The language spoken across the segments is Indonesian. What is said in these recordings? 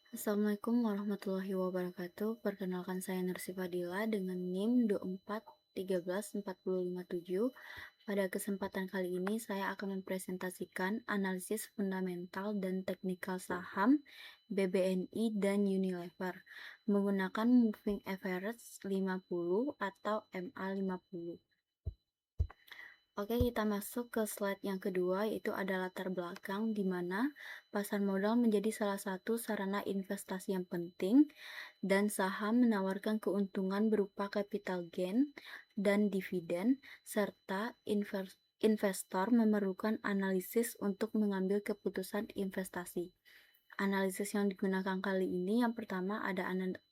Assalamualaikum warahmatullahi wabarakatuh. Perkenalkan saya Nursi Fadila dengan NIM 2413457. Pada kesempatan kali ini saya akan mempresentasikan analisis fundamental dan teknikal saham BBNI dan Unilever menggunakan Moving Average 50 atau MA50. Oke, kita masuk ke slide yang kedua, yaitu ada latar belakang di mana pasar modal menjadi salah satu sarana investasi yang penting dan saham menawarkan keuntungan berupa capital gain dan dividen, serta investor memerlukan analisis untuk mengambil keputusan investasi. Analisis yang digunakan kali ini yang pertama ada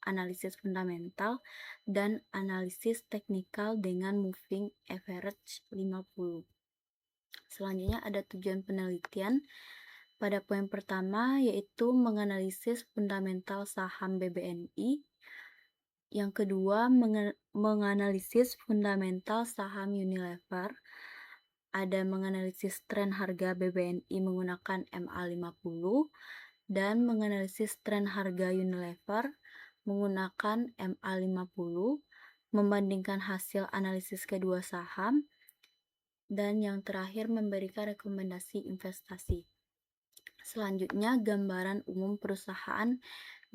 analisis fundamental dan analisis teknikal dengan moving average 50. Selanjutnya ada tujuan penelitian. Pada poin pertama yaitu menganalisis fundamental saham BBNI. Yang kedua menganalisis fundamental saham Unilever. Ada menganalisis tren harga BBNI menggunakan MA50 dan menganalisis tren harga Unilever menggunakan MA50, membandingkan hasil analisis kedua saham, dan yang terakhir memberikan rekomendasi investasi. Selanjutnya, gambaran umum perusahaan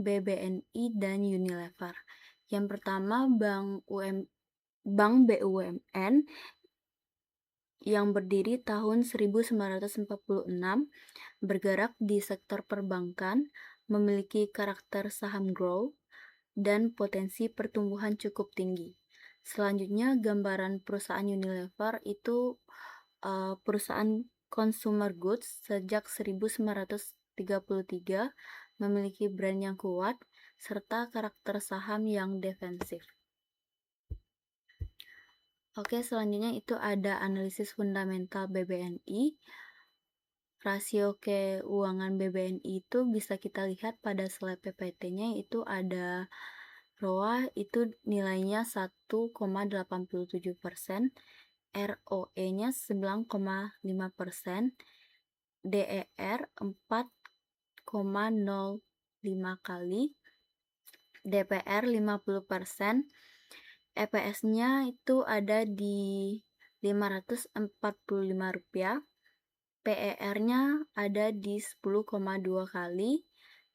BBNI dan Unilever. Yang pertama, Bank BUMN yang berdiri tahun 1946, bergerak di sektor perbankan, memiliki karakter saham growth, dan potensi pertumbuhan cukup tinggi. Selanjutnya, gambaran perusahaan Unilever itu perusahaan consumer goods sejak 1933, memiliki brand yang kuat, serta karakter saham yang defensif. Oke, selanjutnya itu ada analisis fundamental BBNI. Rasio keuangan BBNI itu bisa kita lihat pada slide PPT-nya, itu ada ROA itu nilainya 1,87%, ROE-nya 9,5%, DER 4,05 kali, DPR 50%, EPS-nya itu ada di Rp545, PER-nya ada di 10,2 kali,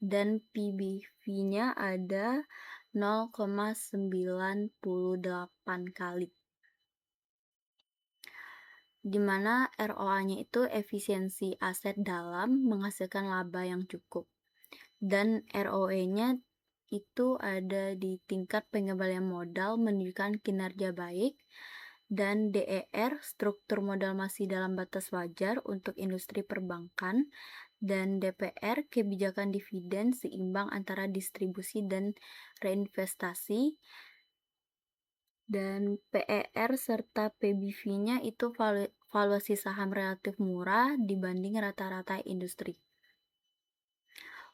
dan PBV-nya ada 0,98 kali. Di mana ROA-nya itu efisiensi aset dalam menghasilkan laba yang cukup. Dan ROE-nya itu ada di tingkat pengembalian modal menunjukkan kinerja baik, dan DER struktur modal masih dalam batas wajar untuk industri perbankan, dan DPR kebijakan dividen seimbang antara distribusi dan reinvestasi, dan PER serta PBV-nya itu valuasi saham relatif murah dibanding rata-rata industri.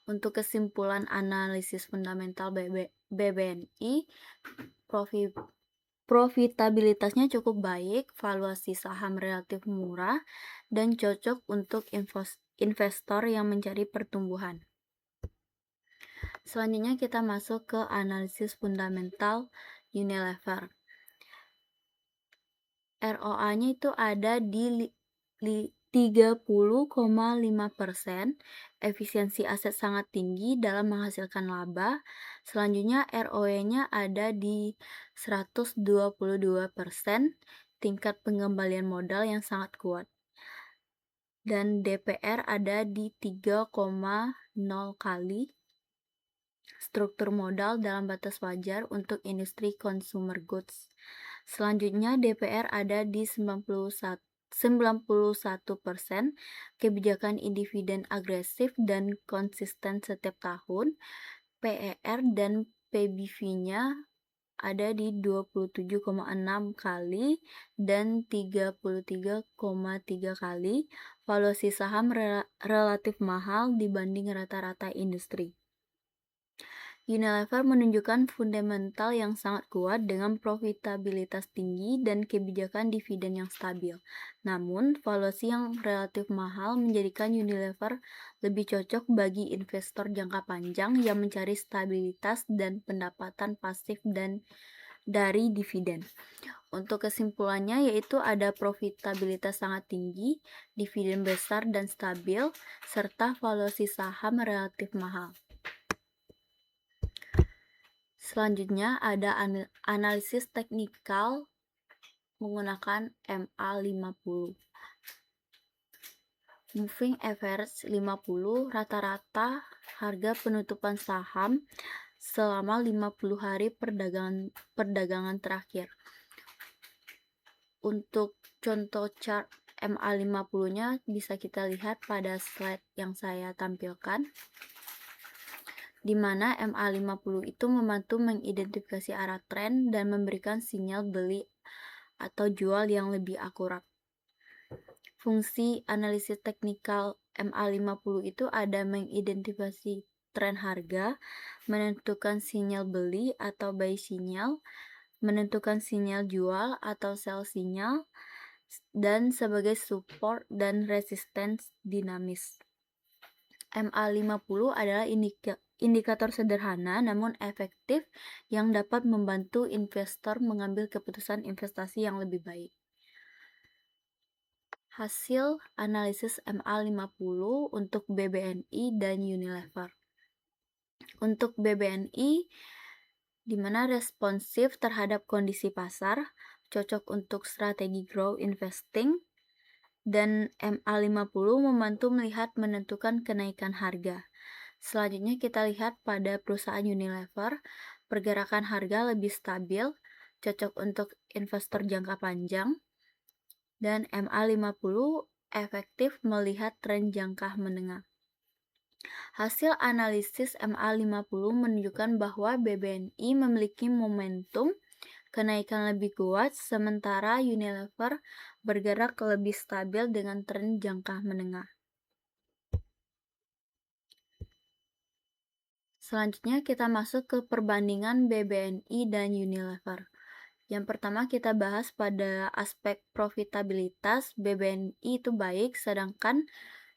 Untuk kesimpulan analisis fundamental BBNI, profitabilitasnya cukup baik, valuasi saham relatif murah, dan cocok untuk investor yang mencari pertumbuhan. Selanjutnya kita masuk ke analisis fundamental Unilever. ROA-nya itu ada di 30,5%, efisiensi aset sangat tinggi dalam menghasilkan laba. Selanjutnya ROE-nya ada di 122%, tingkat pengembalian modal yang sangat kuat. Dan DPR ada di 3,0 kali, struktur modal dalam batas wajar untuk industri consumer goods. Selanjutnya DPR ada di 91%, kebijakan dividen agresif dan konsisten setiap tahun. PER dan PBV-nya ada di 27,6 kali dan 33,3 kali. Valuasi saham relatif mahal dibanding rata-rata industri. Unilever menunjukkan fundamental yang sangat kuat dengan profitabilitas tinggi dan kebijakan dividen yang stabil. Namun, valuasi yang relatif mahal menjadikan Unilever lebih cocok bagi investor jangka panjang yang mencari stabilitas dan pendapatan pasif dan dari dividen. Untuk kesimpulannya yaitu ada profitabilitas sangat tinggi, dividen besar dan stabil, serta valuasi saham relatif mahal. Selanjutnya ada analisis teknikal menggunakan MA50. Moving Average 50 rata-rata harga penutupan saham selama 50 hari perdagangan terakhir. Untuk contoh chart MA50-nya bisa kita lihat pada slide yang saya tampilkan, di mana MA50 itu membantu mengidentifikasi arah tren dan memberikan sinyal beli atau jual yang lebih akurat. Fungsi analisis teknikal MA50 itu ada mengidentifikasi tren harga, menentukan sinyal beli atau buy sinyal, menentukan sinyal jual atau sell sinyal, dan sebagai support dan resistance dinamis. MA50 adalah indikator sederhana namun efektif yang dapat membantu investor mengambil keputusan investasi yang lebih baik. Hasil analisis MA50 untuk BBNI dan Unilever. Untuk BBNI, di mana responsif terhadap kondisi pasar, cocok untuk strategi growth investing, dan MA50 membantu melihat menentukan kenaikan harga. Selanjutnya kita lihat pada perusahaan Unilever, pergerakan harga lebih stabil, cocok untuk investor jangka panjang, dan MA50 efektif melihat tren jangka menengah. Hasil analisis MA50 menunjukkan bahwa BBNI memiliki momentum kenaikan lebih kuat, sementara Unilever bergerak lebih stabil dengan tren jangka menengah. Selanjutnya kita masuk ke perbandingan BBNI dan Unilever. Yang pertama kita bahas pada aspek profitabilitas, BBNI itu baik, sedangkan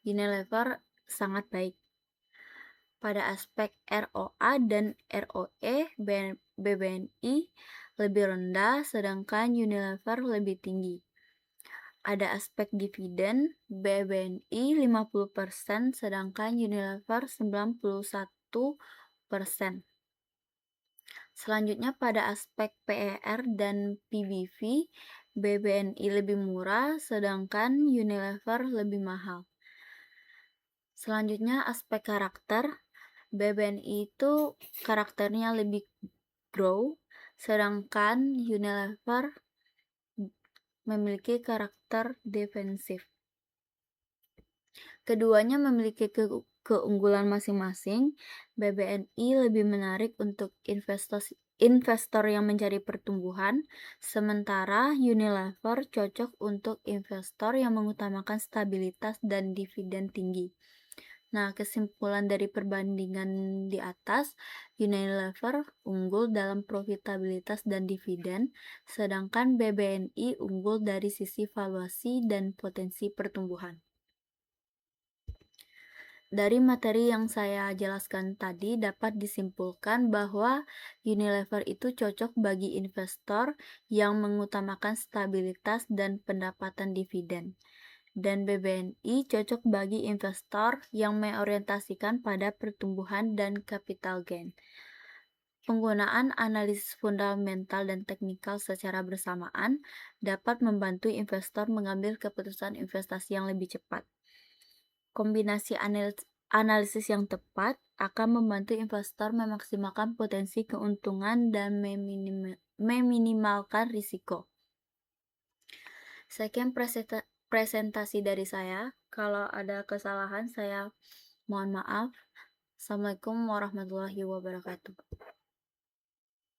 Unilever sangat baik. Pada aspek ROA dan ROE, BBNI lebih rendah, sedangkan Unilever lebih tinggi. Ada aspek dividen, BBNI 50%, sedangkan Unilever 91%. Selanjutnya pada aspek PER dan PBV, BBNI lebih murah, sedangkan Unilever lebih mahal. Selanjutnya aspek karakter, BBNI itu karakternya lebih grow, sedangkan Unilever memiliki karakter defensif. Keduanya memiliki keunggulan masing-masing. BBNI lebih menarik untuk investor yang mencari pertumbuhan, sementara Unilever cocok untuk investor yang mengutamakan stabilitas dan dividen tinggi. Nah, kesimpulan dari perbandingan di atas, Unilever unggul dalam profitabilitas dan dividen, sedangkan BBNI unggul dari sisi valuasi dan potensi pertumbuhan. Dari materi yang saya jelaskan tadi dapat disimpulkan bahwa Unilever itu cocok bagi investor yang mengutamakan stabilitas dan pendapatan dividen. Dan BBNI cocok bagi investor yang mengorientasikan pada pertumbuhan dan capital gain. Penggunaan analisis fundamental dan teknikal secara bersamaan dapat membantu investor mengambil keputusan investasi yang lebih cepat. Kombinasi analisis yang tepat akan membantu investor memaksimalkan potensi keuntungan dan meminimalkan risiko. Sekian presentasi dari saya. Kalau ada kesalahan saya mohon maaf. Assalamualaikum warahmatullahi wabarakatuh.